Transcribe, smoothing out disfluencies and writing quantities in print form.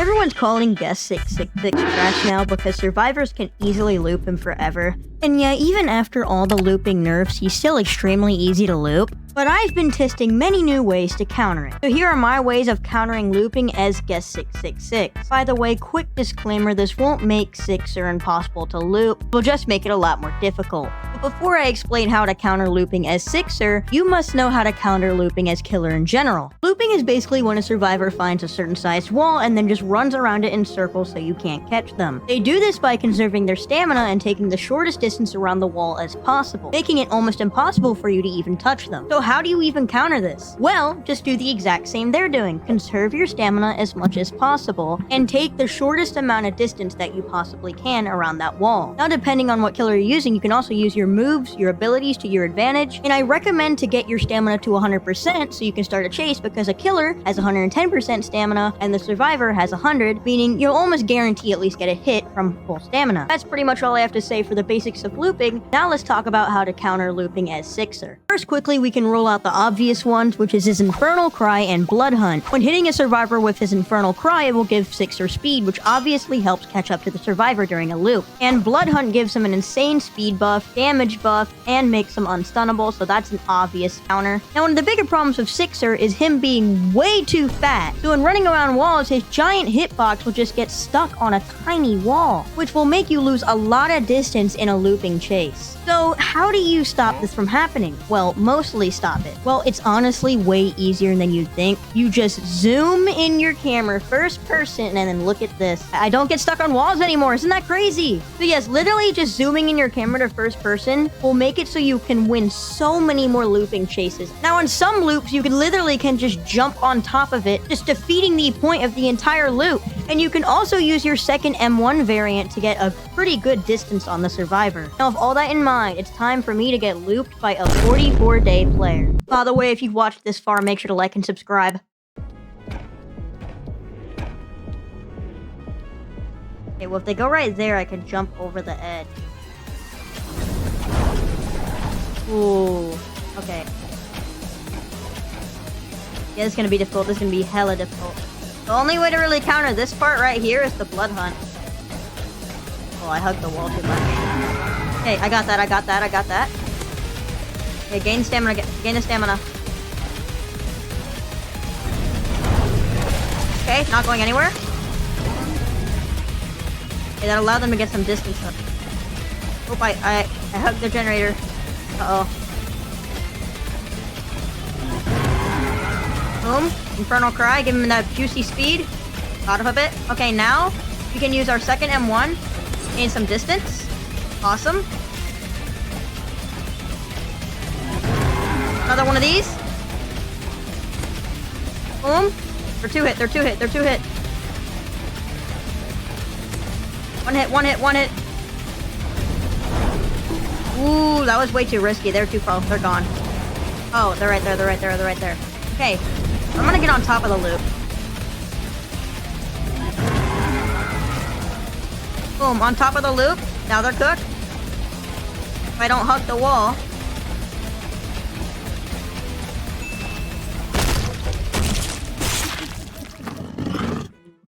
Everyone's calling Guest 666 trash now because survivors can easily loop him forever. And yeah, even after all the looping nerfs, he's still extremely easy to loop. But I've been testing many new ways to counter it. So here are my ways of countering looping as Guest 666. By the way, quick disclaimer, this won't make Sixer impossible to loop, it will just make it a lot more difficult. But before I explain how to counter looping as Sixer, you must know how to counter looping as Killer in general. Looping is basically when a survivor finds a certain sized wall and then just runs around it in circles so you can't catch them. They do this by conserving their stamina and taking the shortest distance around the wall as possible, making it almost impossible for you to even touch them. So how do you even counter this? Well, just do the exact same they're doing. Conserve your stamina as much as possible, and take the shortest amount of distance that you possibly can around that wall. Now, depending on what killer you're using, you can also use your moves, your abilities to your advantage, and I recommend to get your stamina to 100% so you can start a chase, because a killer has 110% stamina and the survivor has 100, meaning you'll almost guarantee at least get a hit from full stamina. That's pretty much all I have to say for the basics of looping. Now let's talk about how to counter looping as Sixer. First, quickly, we can roll out the obvious ones, which is his Infernal Cry and Blood Hunt. When hitting a survivor with his Infernal Cry, it will give Sixer speed, which obviously helps catch up to the survivor during a loop. And Blood Hunt gives him an insane speed buff, damage buff, and makes him unstunnable, so that's an obvious counter. Now, one of the bigger problems with Sixer is him being way too fat. So when running around walls, his giant hitbox will just get stuck on a tiny wall, which will make you lose a lot of distance in a looping chase. So how do you stop this from happening? Well, mostly stop it. Well, it's honestly way easier than you'd think. You just zoom in your camera first person and then look at this. I don't get stuck on walls anymore. Isn't that crazy? So yes, literally just zooming in your camera to first person will make it so you can win so many more looping chases. Now, in some loops, you literally can just jump on top of it, just defeating the point of the entire loop. And you can also use your second M1 variant to get a pretty good distance on the survivor. Now, with all that in mind, it's time for me to get looped by a 44-day player. By the way, if you've watched this far, make sure to like and subscribe. Okay, well, if they go right there, I can jump over the edge. Ooh, okay. Yeah, this is gonna be difficult. This is gonna be hella difficult. The only way to really counter this part right here is the Blood Hunt. Oh, I hugged the wall too much. Okay, I got that, I got that, I got that. Okay, gain stamina, gain the stamina. Okay, not going anywhere. Okay, that allowed them to get some distance up. Oh, I hugged the generator. Uh-oh. Boom. Infernal Cry, give him that juicy speed. Got him a bit. Okay, now we can use our second M1. Gain some distance. Awesome. Another one of these. Boom. They're two hit, they're two hit, they're two hit. One hit, one hit, one hit. Ooh, that was way too risky. They're too close. They're gone. Oh, they're right there, they're right there, they're right there. Okay. I'm gonna get on top of the loop. Boom, on top of the loop. Now they're cooked. If I don't hug the wall,